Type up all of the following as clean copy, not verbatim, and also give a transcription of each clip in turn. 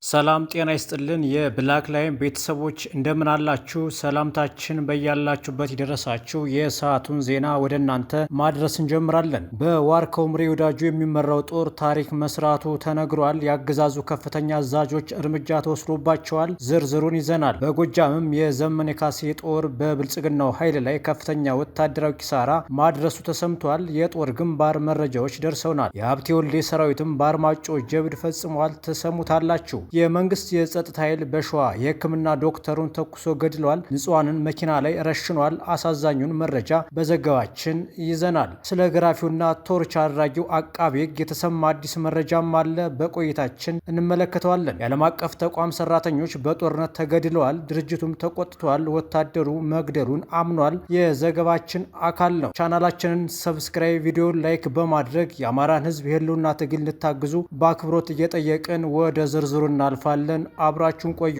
ሰላም ጤና ይስጥልን የብላክ ላይን ቤተሰቦች እንደምን አላችሁ? ሰላምታችን በያላችሁበት ይደረሳችሁ። የሰዓቱን ዜና ወደ እናንተ ማድረስ እንጀምራለን። በዋርካው ምሬ ወዳጁ የሚመራው ጦር ታሪክ መስራቱ ተነግሯል። የአገዛዙ ከፍተኛ አዛዦች እርምጃ ተወስዶባቸዋል። ዝርዝሩን ይዘናል። በጎጃምም የዘመነ ካሴ ጦር በብልጽግናው ኃይል ላይ ከፍተኛ ወታደራዊ ኪሳራ ማድረሱ ተሰምቷል። የጦር ግንባር መረጃዎች ደርሰውናል። የሀብቴ ወልዴ ሰራዊትም በአርማጮ ጀብድ ፈጽሟል። ተሰሙታላችሁ። የመንግስት የጸጥታ ኃይል በሸዋ የሕክምና ዶክተሩን ተኩሶ ገድሏል። ንጹሃንን መኪና ላይ ረሽኗል። አሳዛኙን መረጃ በዘገባችን ይዘናል። ስለ ግራፊውና ቶርች አድራጊው አቃቤ ሕግ የተሰማ አዲስ መረጃም አለ። በቆይታችን እንመለከተዋለን። የዓለም አቀፍ ተቋም ሰራተኞች በጦርነት ተገድለዋል። ድርጅቱም ተቆጥቷል። ወታደሩ መግደሉን አምኗል። የዘገባችን አካል ነው። ቻናላችንን ሰብስክራይብ፣ ቪዲዮ ላይክ በማድረግ የአማራን ሕዝብ የህልውና ትግል እንድታግዙ በአክብሮት እየጠየቅን ወደ ዝርዝሩ እናልፋለን። አብራችሁን ቆዩ።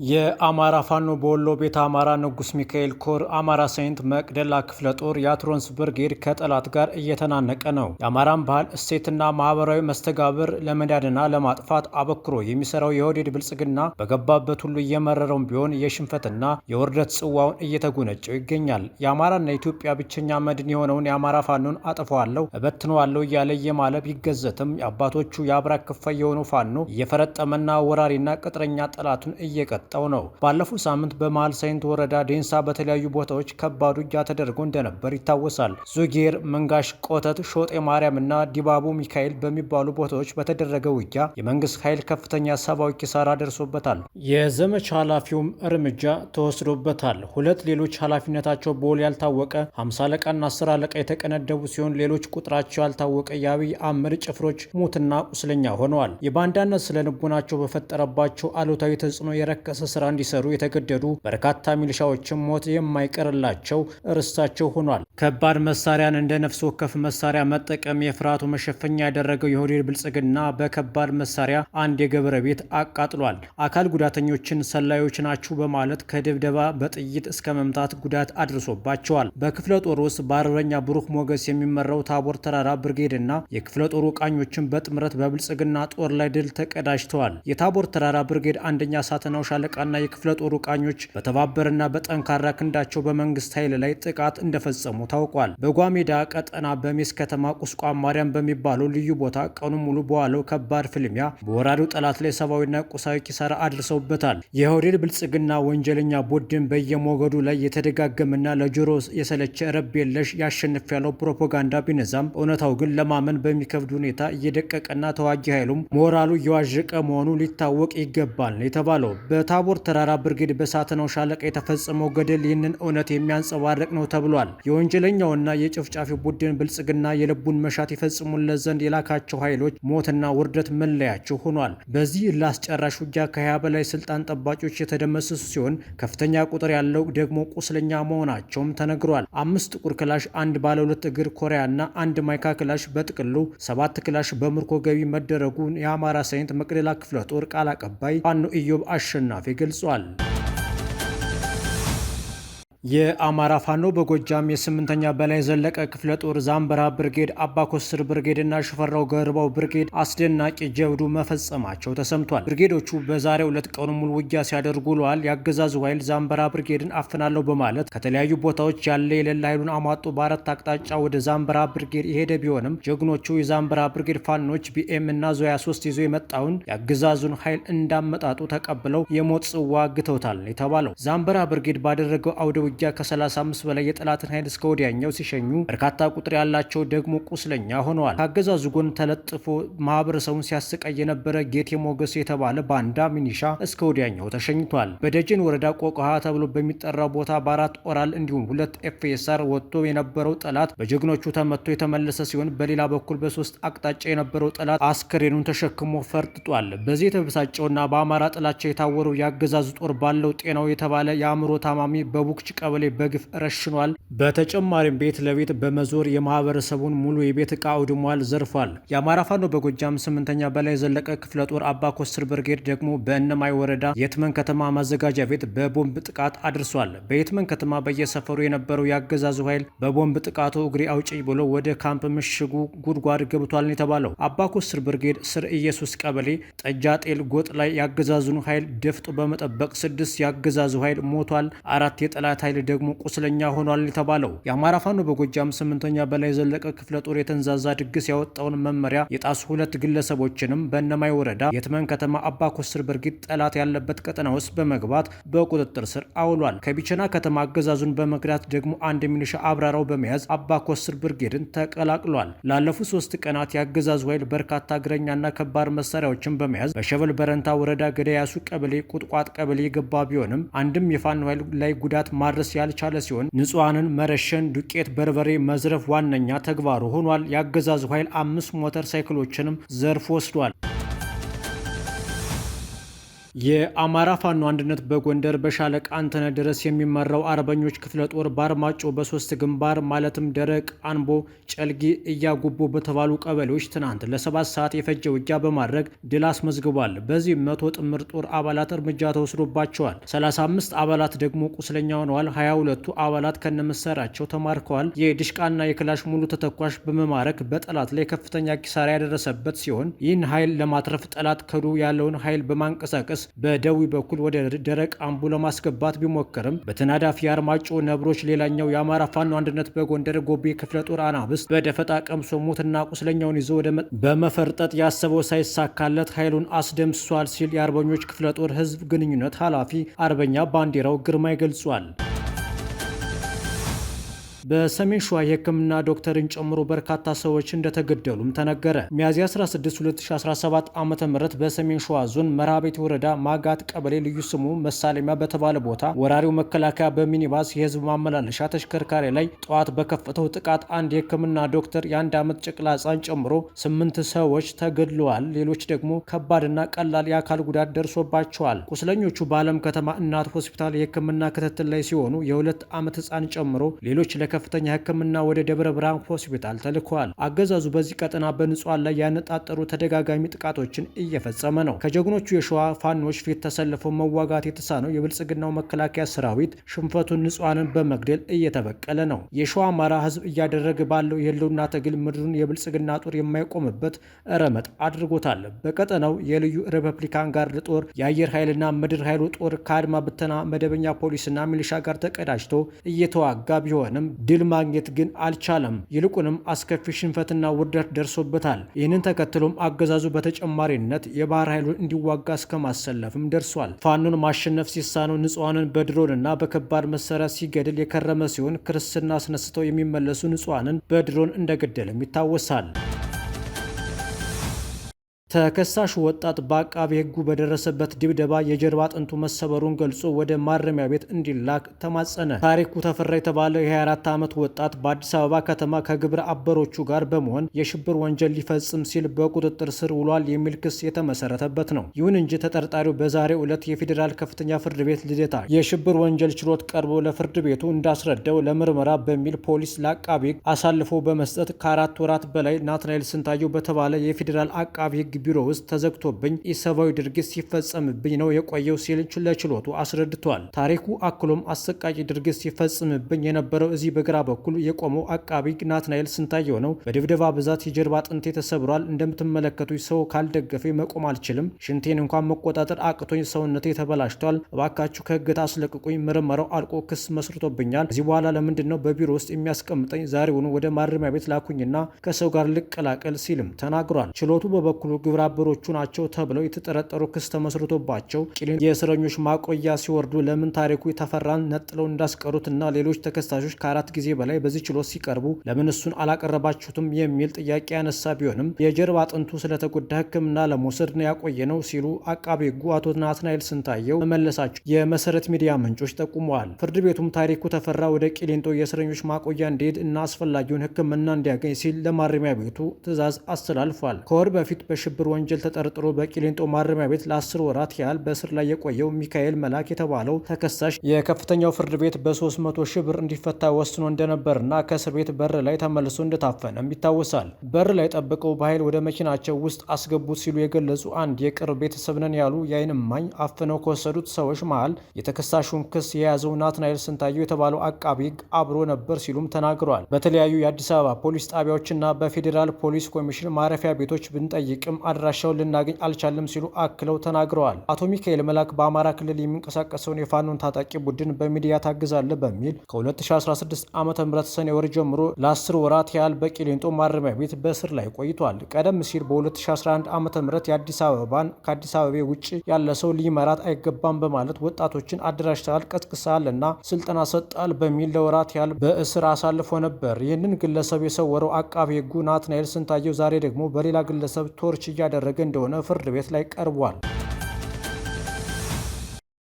የአማራ ፋኖ በወሎ ቤተ አማራ ንጉስ ሚካኤል ኮር አማራ ሳይንት መቅደላ ክፍለ ጦር የአትሮንስ ብርጌድ ከጠላት ጋር እየተናነቀ ነው። የአማራን ባህል እሴትና ማህበራዊ መስተጋብር ለመዳድና ለማጥፋት አበክሮ የሚሰራው የኦህዴድ ብልጽግና በገባበት ሁሉ እየመረረውም ቢሆን የሽንፈትና የውርደት ጽዋውን እየተጎነጨው ይገኛል። የአማራና የኢትዮጵያ ብቸኛ መድን የሆነውን የአማራ ፋኖን አጥፈዋለሁ እበትነዋለሁ እያለ እየማለ ቢገዘትም የአባቶቹ የአብራክ ክፋይ የሆነው ፋኖ እየፈረጠመና ወራሪና ቅጥረኛ ጠላቱን እየቀጠ ነው። ባለፈው ሳምንት በመሃል ሳይንት ወረዳ ዴንሳ በተለያዩ ቦታዎች ከባድ ውጊያ ተደርጎ እንደነበር ይታወሳል። ዙጌር፣ መንጋሽ፣ ቆተት፣ ሾጤ ማርያም እና ዲባቡ ሚካኤል በሚባሉ ቦታዎች በተደረገ ውጊያ የመንግስት ኃይል ከፍተኛ ሰብአዊ ኪሳራ ደርሶበታል። የዘመቻ ኃላፊውም እርምጃ ተወስዶበታል። ሁለት ሌሎች ኃላፊነታቸው በውል ያልታወቀ 50 አለቃና 10 አለቃ የተቀነደቡ ሲሆን ሌሎች ቁጥራቸው ያልታወቀ የአብይ አህመድ ጭፍሮች ሙትና ቁስለኛ ሆነዋል። የባንዳነት ስለ ልቦናቸው በፈጠረባቸው አሉታዊ ተጽዕኖ የረከሰ ስራ እንዲሰሩ የተገደዱ በርካታ ሚሊሻዎችም ሞት የማይቀርላቸው እርስታቸው ሆኗል። ከባድ መሳሪያን እንደ ነፍስ ወከፍ መሳሪያ መጠቀም የፍርሃቱ መሸፈኛ ያደረገው የኦህዴድ ብልጽግና በከባድ መሳሪያ አንድ የገበረ ቤት አቃጥሏል። አካል ጉዳተኞችን ሰላዮች ናችሁ በማለት ከድብደባ በጥይት እስከ መምታት ጉዳት አድርሶባቸዋል። በክፍለ ጦር ውስጥ በአርበኛ ብሩክ ሞገስ የሚመራው ታቦር ተራራ ብርጌድና የክፍለ ጦሩ ቃኞችን በጥምረት በብልጽግና ጦር ላይ ድል ተቀዳጅተዋል። የታቦር ተራራ ብርጌድ አንደኛ ሳተናው ሻለቃና የክፍለ ጦሩ ቃኞች በተባበረና በጠንካራ ክንዳቸው በመንግስት ኃይል ላይ ጥቃት እንደፈጸሙ ታውቋል። በጓሜዳ ቀጠና በሜስ ከተማ ቁስቋም ማርያም በሚባለው ልዩ ቦታ ቀኑ ሙሉ በዋለው ከባድ ፍልሚያ በወራሪው ጠላት ላይ ሰብአዊና ቁሳዊ ኪሳራ አድርሰውበታል። የኦህዴድ ብልጽግና ወንጀለኛ ቡድን በየሞገዱ ላይ የተደጋገመና ለጆሮ የሰለቸ ረብ የለሽ ያሸንፍ ያለው ፕሮፓጋንዳ ቢነዛም እውነታው ግን ለማመን በሚከብድ ሁኔታ እየደቀቀና ተዋጊ ኃይሉም ሞራሉ እየዋዠቀ መሆኑ ሊታወቅ ይገባል የተባለው በታቦር ተራራ ብርጌድ በሳተናው ሻለቃ የተፈጸመው ገደል ይህንን እውነት የሚያንጸባርቅ ነው ተብሏል። የወንጀለኛውና የጭፍጫፊ ቡድን ብልጽግና የልቡን መሻት ይፈጽሙለት ዘንድ የላካቸው ኃይሎች ሞትና ውርደት መለያቸው ሆኗል። በዚህ ላስጨራሽ ውጊያ ከ20 በላይ ስልጣን ጠባቂዎች የተደመሰሱ ሲሆን ከፍተኛ ቁጥር ያለው ደግሞ ቁስለኛ መሆናቸውም ተነግሯል። 5 ጥቁር ክላሽ፣ 1 ባለ 2 እግር ኮሪያና 1 ማይካ ክላሽ በጥቅሉ 7 ክላሽ በምርኮ ገቢ መደረጉን የአማራ ሳይንት መቅደላ ክፍለ ጦር ቃል አቀባይ ፋኖ ኢዮብ አሸናፊ ገልጿል። የአማራ ፋኖ በጎጃም የ8ኛ በላይ ዘለቀ ክፍለ ጦር ዛምበራ ብርጌድ፣ አባኮስር ብርጌድ እና ሽፈራው ገርባው ብርጌድ አስደናቂ ጀብዱ መፈጸማቸው ተሰምቷል። ብርጌዶቹ በዛሬው ዕለት ቀኑ ሙሉ ውጊያ ሲያደርጉ ውለዋል። የአገዛዙ ኃይል ዛምበራ ብርጌድን አፍናለሁ በማለት ከተለያዩ ቦታዎች ያለ የሌለ ኃይሉን አሟጦ በአራት አቅጣጫ ወደ ዛምበራ ብርጌድ የሄደ ቢሆንም ጀግኖቹ የዛምበራ ብርጌድ ፋኖች ቢኤም እና ዞያ 3 ይዞ የመጣውን የአገዛዙን ኃይል እንዳመጣጡ ተቀብለው የሞት ጽዋ አግተውታል የተባለው ዛምበራ ብርጌድ ባደረገው አውደ ውጊያ ከ35 በላይ የጠላትን ኃይል እስከ ወዲያኛው ሲሸኙ በርካታ ቁጥር ያላቸው ደግሞ ቁስለኛ ሆነዋል። ከአገዛዙ ጎን ተለጥፎ ማህበረሰቡን ሲያሰቃይ የነበረ ጌቴ ሞገስ የተባለ ባንዳ ሚኒሻ እስከ ወዲያኛው ተሸኝቷል። በደጀን ወረዳ ቆቆሃ ተብሎ በሚጠራው ቦታ በ4 ኦራል እንዲሁም 2 ኤፍኤስአር ወጥቶ የነበረው ጠላት በጀግኖቹ ተመቶ የተመለሰ ሲሆን በሌላ በኩል በ3 አቅጣጫ የነበረው ጠላት አስከሬኑን ተሸክሞ ፈርጥጧል። በዚህ የተበሳጨውና በአማራ ጥላቻ የታወረው የአገዛዙ ጦር ባለው ጤናው የተባለ የአእምሮ ታማሚ በቡክች ቀበሌ በግፍ ረሽኗል። በተጨማሪም ቤት ለቤት በመዞር የማህበረሰቡን ሙሉ የቤት ዕቃ አውድሟል፣ ዘርፏል። የአማራ ፋኖ በጎጃም 8ኛ በላይ ዘለቀ ክፍለ ጦር አባ ኮስትር ብርጌድ ደግሞ በእነማይ ወረዳ የትመን ከተማ ማዘጋጃ ቤት በቦምብ ጥቃት አድርሷል። በየትመን ከተማ በየሰፈሩ የነበረው የአገዛዙ ኃይል በቦምብ ጥቃቱ እግሬ አውጪኝ ብሎ ወደ ካምፕ ምሽጉ ጉድጓድ ገብቷል የተባለው አባ ኮስትር ብርጌድ ስር ኢየሱስ ቀበሌ ጠጃ ጤል ጎጥ ላይ የአገዛዙን ኃይል ደፍጦ በመጠበቅ 6 የአገዛዙ ኃይል ሞቷል፣ 4 የጠላት ኃይል ደግሞ ቁስለኛ ሆኗል የተባለው የአማራ ፋኖ በጎጃም 8ኛ በላይ ዘለቀ ክፍለ ጦር የተንዛዛ ድግስ ያወጣውን መመሪያ የጣሱ 2 ግለሰቦችንም በእነማይ ወረዳ የትመን ከተማ አባ ኮስትር ብርጌድ ጠላት ያለበት ቀጠና ውስጥ በመግባት በቁጥጥር ስር አውሏል። ከቢቸና ከተማ አገዛዙን በመግዳት ደግሞ አንድ ሚሊሻ አብራራው በመያዝ አባ ኮስትር ብርጌድን ተቀላቅሏል። ላለፉት 3 ቀናት የአገዛዙ ኃይል በርካታ እግረኛና ከባድ መሳሪያዎችን በመያዝ በሸበል በረንታ ወረዳ ገዳያሱ ቀበሌ፣ ቁጥቋጥ ቀበሌ የገባ ቢሆንም አንድም የፋኖ ኃይል ላይ ጉዳት ማድረስ ያልቻለ ሲሆን ንጹሐንን መረሸን፣ ዱቄት፣ በርበሬ መዝረፍ ዋነኛ ተግባሩ ሆኗል። የአገዛዙ ኃይል 5 ሞተር ሳይክሎችንም ዘርፎ ወስዷል። የአማራ ፋኖ አንድነት በጎንደር በሻለቃ አንተነህ ድረስ የሚመራው አርበኞች ክፍለ ጦር በአርማጮ በ3 ግንባር ማለትም ደረቅ፣ አንቦ፣ ጨልጊ፣ እያጉቦ በተባሉ ቀበሌዎች ትናንት ለ7 ሰዓት የፈጀ ውጊያ በማድረግ ድል አስመዝግቧል። በዚህ 100 ጥምር ጦር አባላት እርምጃ ተወስዶባቸዋል። 35 አባላት ደግሞ ቁስለኛ ሆነዋል። 22ቱ አባላት ከነመሳሪያቸው ተማርከዋል። የድሽቃና የክላሽ ሙሉ ተተኳሽ በመማረክ በጠላት ላይ ከፍተኛ ኪሳራ ያደረሰበት ሲሆን ይህን ኃይል ለማትረፍ ጠላት ከዱ ያለውን ኃይል በማንቀሳቀስ በደዊ በኩል ወደ ደረቅ አምቡ ለማስገባት ቢሞክርም በተናዳፊ አርማጮ ነብሮች ሌላኛው የአማራ ፋኖ አንድነት በጎንደር ጎቤ ክፍለ ጦር አናብስት በደፈጣ ቀምሶ ሙትና ቁስለኛውን ይዞ በመፈርጠጥ ያሰበው ሳይሳካለት ኃይሉን አስደምስሷል ሲል የአርበኞች ክፍለ ጦር ህዝብ ግንኙነት ኃላፊ አርበኛ ባንዲራው ግርማይ ገልጿል። በሰሜን ሸዋ የሕክምና ዶክተርን ጨምሮ በርካታ ሰዎች እንደተገደሉም ተነገረ። ሚያዝያ 16 2017 ዓ.ም በሰሜን ሸዋ ዞን መርሐቤቴ ወረዳ ማጋት ቀበሌ ልዩ ስሙ መሳለሚያ በተባለ ቦታ ወራሪው መከላከያ በሚኒባስ የህዝብ ማመላለሻ ተሽከርካሪ ላይ ጠዋት በከፈተው ጥቃት አንድ የሕክምና ዶክተር የ1 ዓመት ጨቅላ ሕፃን ጨምሮ 8 ሰዎች ተገድለዋል። ሌሎች ደግሞ ከባድና ቀላል የአካል ጉዳት ደርሶባቸዋል። ቁስለኞቹ በዓለም ከተማ እናት ሆስፒታል የሕክምና ክትትል ላይ ሲሆኑ የ2 ዓመት ሕፃን ጨምሮ ሌሎች ከፍተኛ ሕክምና ወደ ደብረ ብርሃን ሆስፒታል ተልከዋል። አገዛዙ በዚህ ቀጠና በንጹሃን ላይ ያነጣጠሩ ተደጋጋሚ ጥቃቶችን እየፈጸመ ነው። ከጀግኖቹ የሸዋ ፋኖች ፊት ተሰልፈው መዋጋት የተሳነው የብልጽግናው መከላከያ ሰራዊት ሽንፈቱን ንጹሃንን በመግደል እየተበቀለ ነው። የሸዋ አማራ ህዝብ እያደረገ ባለው የህልውና ትግል ምድሩን የብልጽግና ጦር የማይቆምበት ረመጥ አድርጎታል። በቀጠናው የልዩ ሪፐብሊካን ጋርድ ጦር፣ የአየር ኃይልና ምድር ኃይሉ ጦር ከአድማ ብተና መደበኛ ፖሊስና ሚሊሻ ጋር ተቀዳጅቶ እየተዋጋ ቢሆንም ድል ማግኘት ግን አልቻለም። ይልቁንም አስከፊ ሽንፈትና ውርደት ደርሶበታል። ይህንን ተከትሎም አገዛዙ በተጨማሪነት የባህር ኃይሉን እንዲዋጋ እስከ ማሰለፍም ደርሷል። ፋኖን ማሸነፍ ሲሳነው ንጹሐንን በድሮንና በከባድ መሳሪያ ሲገድል የከረመ ሲሆን ክርስትና አስነስተው የሚመለሱ ንጹሐንን በድሮን እንደገደለም ይታወሳል። ተከሳሹ ወጣት በአቃቤ ሕጉ በደረሰበት ድብደባ የጀርባ አጥንቱ መሰበሩን ገልጾ ወደ ማረሚያ ቤት እንዲላክ ተማጸነ። ታሪኩ ተፈራ የተባለ የ24 ዓመት ወጣት በአዲስ አበባ ከተማ ከግብረ አበሮቹ ጋር በመሆን የሽብር ወንጀል ሊፈጽም ሲል በቁጥጥር ስር ውሏል የሚል ክስ የተመሰረተበት ነው። ይሁን እንጂ ተጠርጣሪው በዛሬው ዕለት የፌዴራል ከፍተኛ ፍርድ ቤት ልደታ የሽብር ወንጀል ችሎት ቀርቦ ለፍርድ ቤቱ እንዳስረዳው ለምርመራ በሚል ፖሊስ ለአቃቤ ሕግ አሳልፎ በመስጠት ከ4 ወራት በላይ ናትናኤል ስንታየው በተባለ የፌዴራል አቃቤ ሕግ ቢሮ ውስጥ ተዘግቶብኝ ኢሰብአዊ ድርጊት ሲፈጸምብኝ ነው የቆየው ሲል ለችሎቱ አስረድቷል። ታሪኩ አክሎም አሰቃቂ ድርጊት ሲፈጸምብኝ የነበረው እዚህ በግራ በኩል የቆመው አቃቢ ናትናኤል ስንታየው ነው። በድብደባ ብዛት የጀርባ አጥንቴ ተሰብሯል። እንደምትመለከቱኝ ሰው ካልደገፈ መቆም አልችልም። ሽንቴን እንኳን መቆጣጠር አቅቶኝ ሰውነቴ ተበላሽቷል። እባካችሁ ከእገታ አስለቅቁኝ። ምርመራው አልቆ ክስ መስርቶብኛል። ከዚህ በኋላ ለምንድን ነው በቢሮ ውስጥ የሚያስቀምጠኝ? ዛሬውኑ ወደ ማረሚያ ቤት ላኩኝና ከሰው ጋር ልቀላቀል ሲልም ተናግሯል። ችሎቱ በበኩሉ ግብረ አበሮቹ ናቸው ተብለው የተጠረጠሩ ክስ ተመስርቶባቸው ቂሊንጦ የእስረኞች ማቆያ ሲወርዱ ለምን ታሪኩ ተፈራን ነጥለው እንዳስቀሩትና ሌሎች ተከሳሾች ከ4 ጊዜ በላይ በዚህ ችሎት ሲቀርቡ ለምን እሱን አላቀረባችሁትም የሚል ጥያቄ ያነሳ ቢሆንም የጀርባ አጥንቱ ስለተጎዳ ሕክምና ለመውሰድ ነው ያቆየ ነው ሲሉ አቃቤ ሕጉ አቶ ናትናኤል ስንታየው መመለሳቸው የመሰረት ሚዲያ ምንጮች ጠቁመዋል። ፍርድ ቤቱም ታሪኩ ተፈራ ወደ ቂሊንጦ የእስረኞች ማቆያ እንዲሄድ እና አስፈላጊውን ሕክምና እንዲያገኝ ሲል ለማረሚያ ቤቱ ትዕዛዝ አስተላልፏል። ከወር በፊት በሽብር በሽብር ወንጀል ተጠርጥሮ በቂሊንጦ ማረሚያ ቤት ለ10 ወራት ያህል በእስር ላይ የቆየው ሚካኤል መላክ የተባለው ተከሳሽ የከፍተኛው ፍርድ ቤት በ300 ሺህ ብር እንዲፈታ ወስኖ እንደነበርና ከእስር ቤት በር ላይ ተመልሶ እንደታፈነም ይታወሳል። በር ላይ ጠብቀው በኃይል ወደ መኪናቸው ውስጥ አስገቡት ሲሉ የገለጹ አንድ የቅርብ ቤተሰብ ነን ያሉ የዓይን እማኝ አፍነው ከወሰዱት ሰዎች መሃል የተከሳሹን ክስ የያዘው ናትናኤል ስንታየው የተባለው አቃቢ ሕግ አብሮ ነበር ሲሉም ተናግረዋል። በተለያዩ የአዲስ አበባ ፖሊስ ጣቢያዎችና በፌዴራል ፖሊስ ኮሚሽን ማረፊያ ቤቶች ብንጠይቅም አድራሻውን ልናገኝ አልቻለም ሲሉ አክለው ተናግረዋል። አቶ ሚካኤል መላክ በአማራ ክልል የሚንቀሳቀሰውን የፋኖን ታጣቂ ቡድን በሚዲያ ታግዛለህ በሚል ከ2016 ዓ.ም ሰኔ ወር ጀምሮ ለ10 ወራት ያህል በቂሊንጦ ማረሚያ ቤት በእስር ላይ ቆይቷል። ቀደም ሲል በ2011 ዓ.ም የአዲስ አበባን ከአዲስ አበባ ውጭ ያለ ሰው ሊመራት አይገባም በማለት ወጣቶችን አደራጅተዋል፣ ቀስቅሰዋል እና ስልጠና ሰጣል በሚል ለወራት ያህል በእስር አሳልፎ ነበር። ይህንን ግለሰብ የሰወረው አቃቤ ሕጉ ናትናኤል ስንታየው ዛሬ ደግሞ በሌላ ግለሰብ ቶርች እያደረገ እንደሆነ ፍርድ ቤት ላይ ቀርቧል።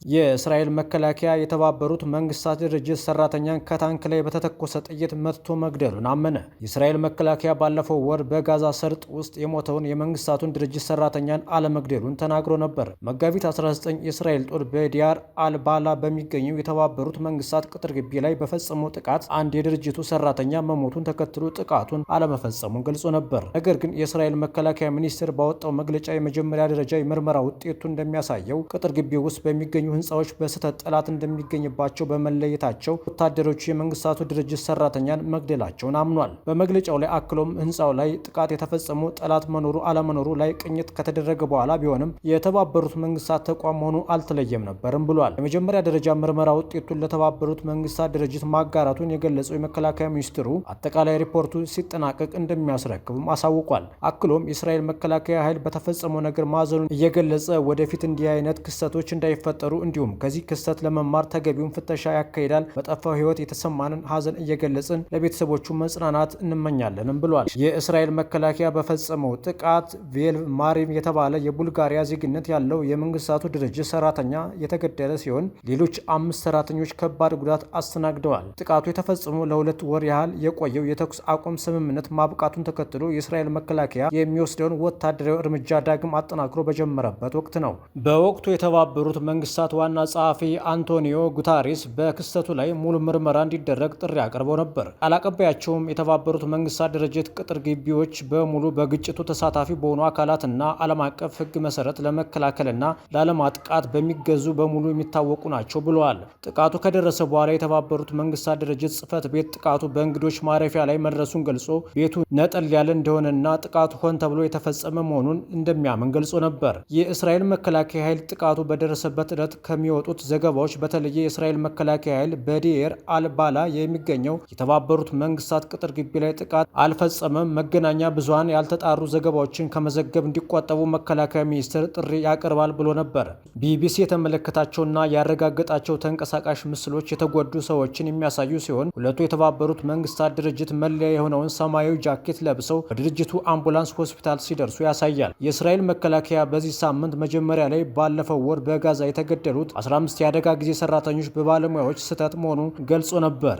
የእስራኤል መከላከያ የተባበሩት መንግስታት ድርጅት ሰራተኛን ከታንክ ላይ በተተኮሰ ጥይት መትቶ መግደሉን አመነ። የእስራኤል መከላከያ ባለፈው ወር በጋዛ ሰርጥ ውስጥ የሞተውን የመንግስታቱን ድርጅት ሰራተኛን አለመግደሉን ተናግሮ ነበር። መጋቢት 19 የእስራኤል ጦር በዲያር አልባላ በሚገኘው የተባበሩት መንግስታት ቅጥር ግቢ ላይ በፈጸመው ጥቃት አንድ የድርጅቱ ሰራተኛ መሞቱን ተከትሎ ጥቃቱን አለመፈጸሙን ገልጾ ነበር። ነገር ግን የእስራኤል መከላከያ ሚኒስቴር ባወጣው መግለጫ የመጀመሪያ ደረጃ የምርመራ ውጤቱ እንደሚያሳየው ቅጥር ግቢ ውስጥ በሚገኙ ህንፃዎች በስህተት ጠላት እንደሚገኝባቸው በመለየታቸው ወታደሮቹ የመንግስታቱ ድርጅት ሰራተኛን መግደላቸውን አምኗል። በመግለጫው ላይ አክሎም ህንፃው ላይ ጥቃት የተፈጸመው ጠላት መኖሩ አለመኖሩ ላይ ቅኝት ከተደረገ በኋላ ቢሆንም የተባበሩት መንግስታት ተቋም መሆኑ አልተለየም ነበርም ብሏል። የመጀመሪያ ደረጃ ምርመራ ውጤቱን ለተባበሩት መንግስታት ድርጅት ማጋራቱን የገለጸው የመከላከያ ሚኒስትሩ አጠቃላይ ሪፖርቱ ሲጠናቀቅ እንደሚያስረክብም አሳውቋል። አክሎም የእስራኤል መከላከያ ኃይል በተፈጸመው ነገር ማዘኑን እየገለጸ ወደፊት እንዲህ አይነት ክስተቶች እንዳይፈጠሩ እንዲሁም ከዚህ ክስተት ለመማር ተገቢውን ፍተሻ ያካሂዳል። በጠፋው ህይወት የተሰማንን ሀዘን እየገለጽን ለቤተሰቦቹ መጽናናት እንመኛለንም ብሏል። የእስራኤል መከላከያ በፈጸመው ጥቃት ቬልቭ ማሪም የተባለ የቡልጋሪያ ዜግነት ያለው የመንግስታቱ ድርጅት ሰራተኛ የተገደለ ሲሆን ሌሎች 5 ሰራተኞች ከባድ ጉዳት አስተናግደዋል። ጥቃቱ የተፈጸመው ለ2 ወር ያህል የቆየው የተኩስ አቁም ስምምነት ማብቃቱን ተከትሎ የእስራኤል መከላከያ የሚወስደውን ወታደራዊ እርምጃ ዳግም አጠናክሮ በጀመረበት ወቅት ነው። በወቅቱ የተባበሩት መንግስታት ዋና ጸሐፊ አንቶኒዮ ጉታሬስ በክስተቱ ላይ ሙሉ ምርመራ እንዲደረግ ጥሪ አቅርበው ነበር። ቃል አቀባያቸውም የተባበሩት መንግስታት ድርጅት ቅጥር ግቢዎች በሙሉ በግጭቱ ተሳታፊ በሆኑ አካላትና ዓለም አቀፍ ሕግ መሰረት ለመከላከልና ላለማጥቃት በሚገዙ በሙሉ የሚታወቁ ናቸው ብለዋል። ጥቃቱ ከደረሰ በኋላ የተባበሩት መንግስታት ድርጅት ጽሕፈት ቤት ጥቃቱ በእንግዶች ማረፊያ ላይ መድረሱን ገልጾ ቤቱ ነጠል ያለ እንደሆነና ጥቃቱ ሆን ተብሎ የተፈጸመ መሆኑን እንደሚያምን ገልጾ ነበር። የእስራኤል መከላከያ ኃይል ጥቃቱ በደረሰበት ዕለት ከሚወጡት ዘገባዎች በተለየ የእስራኤል መከላከያ ኃይል በዲኤር አልባላ የሚገኘው የተባበሩት መንግስታት ቅጥር ግቢ ላይ ጥቃት አልፈጸመም። መገናኛ ብዙሃን ያልተጣሩ ዘገባዎችን ከመዘገብ እንዲቆጠቡ መከላከያ ሚኒስቴር ጥሪ ያቀርባል ብሎ ነበር። ቢቢሲ የተመለከታቸውና ያረጋገጣቸው ተንቀሳቃሽ ምስሎች የተጎዱ ሰዎችን የሚያሳዩ ሲሆን ሁለቱ የተባበሩት መንግስታት ድርጅት መለያ የሆነውን ሰማያዊ ጃኬት ለብሰው በድርጅቱ አምቡላንስ ሆስፒታል ሲደርሱ ያሳያል። የእስራኤል መከላከያ በዚህ ሳምንት መጀመሪያ ላይ ባለፈው ወር በጋዛ የተገደሉት 15 የአደጋ ጊዜ ሰራተኞች በባለሙያዎች ስህተት መሆኑን ገልጾ ነበር።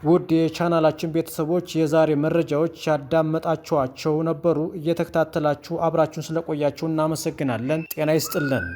ውድ የቻናላችን ቤተሰቦች የዛሬ መረጃዎች ያዳመጣችኋቸው ነበሩ። እየተከታተላችሁ አብራችሁን ስለቆያችሁ እናመሰግናለን። ጤና ይስጥልን።